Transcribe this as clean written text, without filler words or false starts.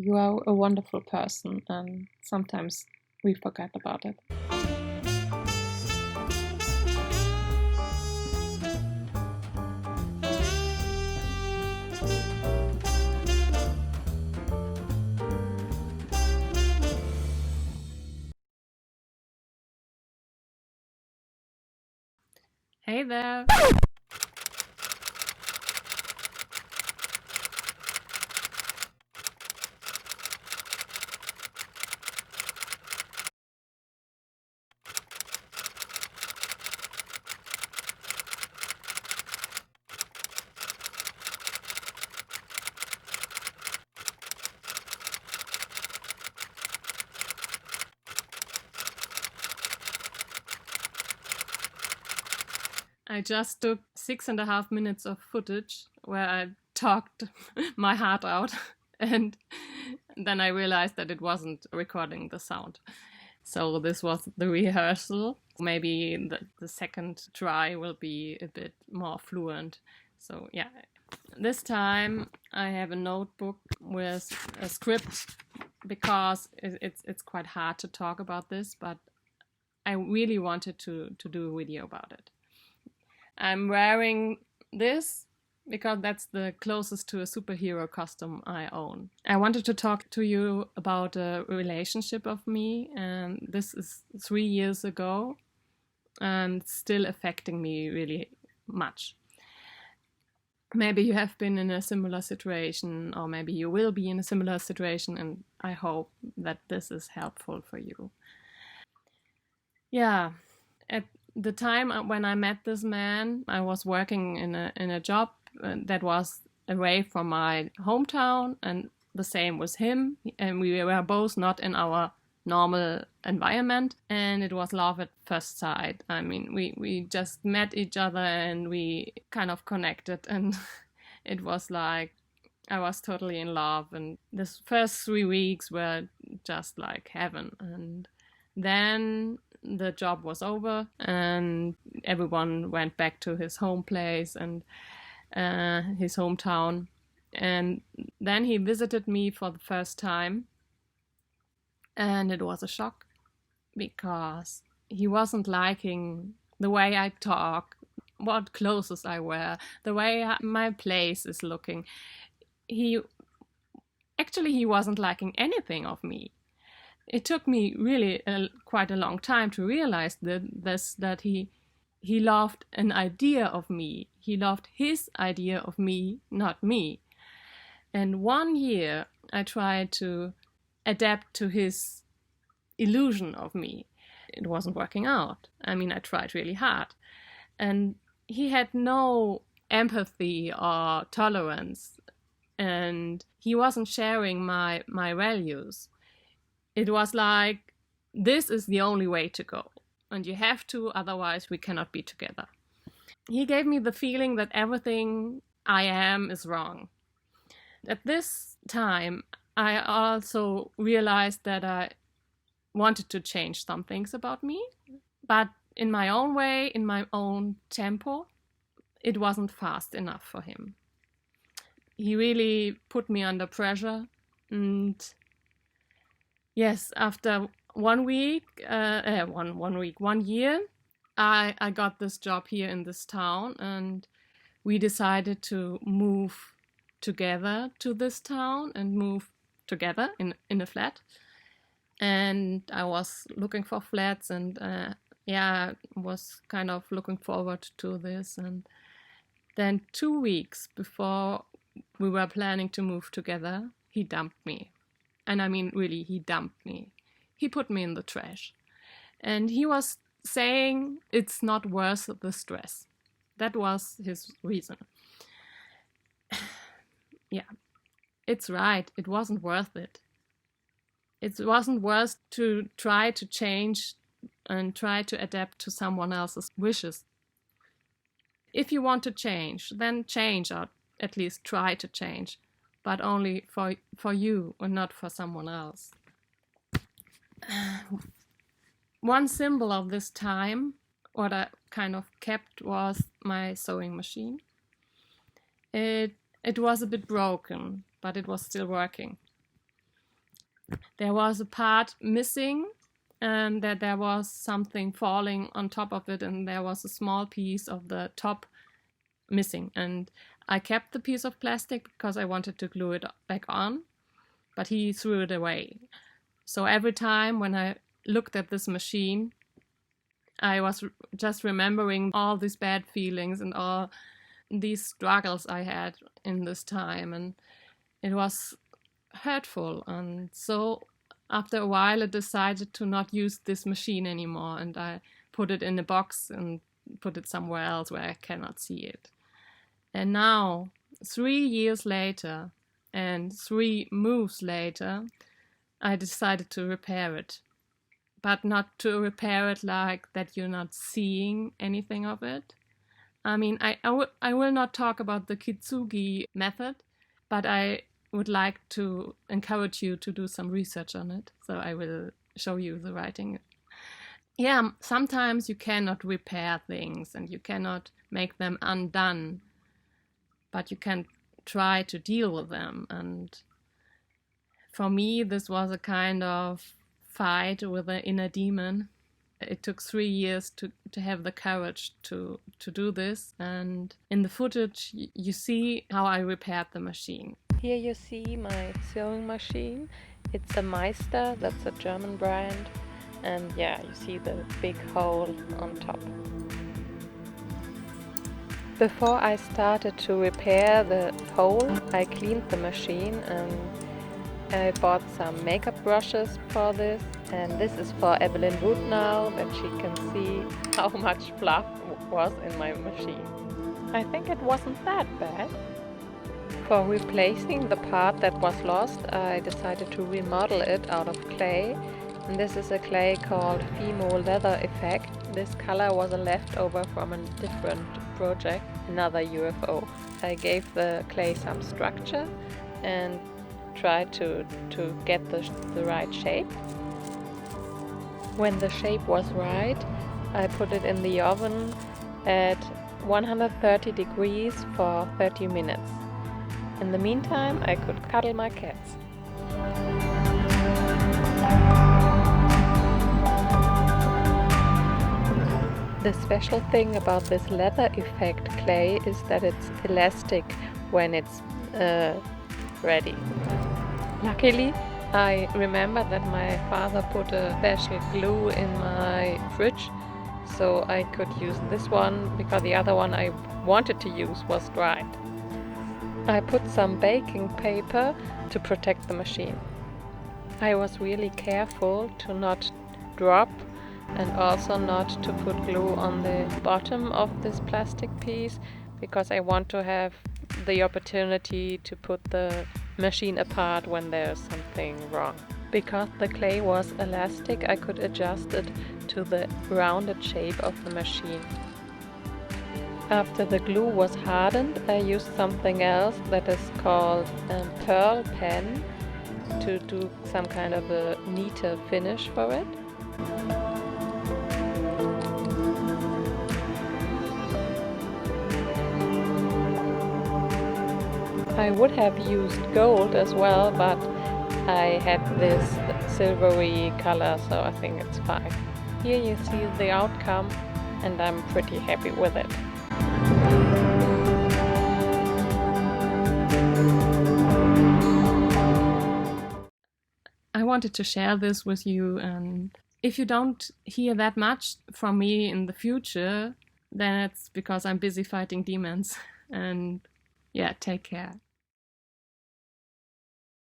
You are a wonderful person, and sometimes we forget about it. Hey there! I just took 6.5 minutes of footage where I talked my heart out, and then I realized that it wasn't recording the sound. So this was the rehearsal. Maybe the second try will be a bit more fluent. So yeah, this time I have a notebook with a script because it's quite hard to talk about this, but I really wanted to do a video about it. I'm wearing this because that's the closest to a superhero costume I own. I wanted to talk to you about a relationship of me, and this is 3 years ago and still affecting me really much. Maybe you have been in a similar situation, or maybe you will be in a similar situation, and I hope that this is helpful for you. Yeah, at the time when I met this man, I was working in a job that was away from my hometown, and the same was him, and we were both not in our normal environment, and it was love at first sight. I mean, we just met each other and we kind of connected, and it was like I was totally in love, and this first 3 weeks were just like heaven. And then the job was over and everyone went back to his home place and his hometown. And then he visited me for the first time, and it was a shock because he wasn't liking the way I talk, what clothes I wear, the way my place is looking. He wasn't liking anything of me. It took me really quite a long time to realize that he loved an idea of me. He loved his idea of me, not me. And 1 year I tried to adapt to his illusion of me. It wasn't working out. I mean, I tried really hard. And he had no empathy or tolerance, and he wasn't sharing my values. It was like, this is the only way to go, and you have to, otherwise we cannot be together. He gave me the feeling that everything I am is wrong. At this time, I also realized that I wanted to change some things about me, but in my own way, in my own tempo. It wasn't fast enough for him. He really put me under pressure, and yes, after 1 week, 1 year, I got this job here in this town, and we decided to move together to this town and move together in a flat. And I was looking for flats, and was kind of looking forward to this. And then 2 weeks before we were planning to move together, he dumped me. And I mean, really, he dumped me. He put me in the trash. And he was saying it's not worth the stress. That was his reason. Yeah, it's right. It wasn't worth it. It wasn't worth to try to change and try to adapt to someone else's wishes. If you want to change, then change, or at least try to change, but only for you and not for someone else. One symbol of this time, what I kind of kept, was my sewing machine. It was a bit broken, but it was still working. there was a part missing, and that there was something falling on top of it, and there was a small piece of the top missing. And I kept the piece of plastic because I wanted to glue it back on, but he threw it away. So every time when I looked at this machine, I was just remembering all these bad feelings and all these struggles I had in this time, and it was hurtful. And so after a while I decided to not use this machine anymore, and I put it in a box and put it somewhere else where I cannot see it. And now, 3 years later and 3 moves later, I decided to repair it. But not to repair it like that you're not seeing anything of it. I mean, I will not talk about the Kitsugi method, but I would like to encourage you to do some research on it. So I will show you the writing. Yeah, sometimes you cannot repair things and you cannot make them undone, but you can try to deal with them. And for me, this was a kind of fight with an inner demon. It took 3 years to have the courage to do this. And in the footage, you see how I repaired the machine. Here you see my sewing machine. It's a Meister, that's a German brand. And yeah, you see the big hole on top. Before I started to repair the hole, I cleaned the machine and I bought some makeup brushes for this. And this is for Evelyn Wood now, that she can see how much fluff was in my machine. I think it wasn't that bad. For replacing the part that was lost, I decided to remodel it out of clay. And this is a clay called FIMO Leather Effect. This color was a leftover from a different project, another UFO. I gave the clay some structure and tried to get the right shape. When the shape was right, I put it in the oven at 130 degrees for 30 minutes. In the meantime, I could cuddle my cats. The special thing about this leather effect clay is that it's elastic when it's ready. Luckily, I remember that my father put a special glue in my fridge, so I could use this one because the other one I wanted to use was dry. I put some baking paper to protect the machine. I was really careful to not drop and also not to put glue on the bottom of this plastic piece, because I want to have the opportunity to put the machine apart when there's something wrong. Because the clay was elastic, I could adjust it to the rounded shape of the machine. After the glue was hardened, I used something else that is called a pearl pen to do some kind of a neater finish for it. I would have used gold as well, but I had this silvery color, so I think it's fine. Here you see the outcome, and I'm pretty happy with it. I wanted to share this with you, and if you don't hear that much from me in the future, then it's because I'm busy fighting demons. And yeah, take care.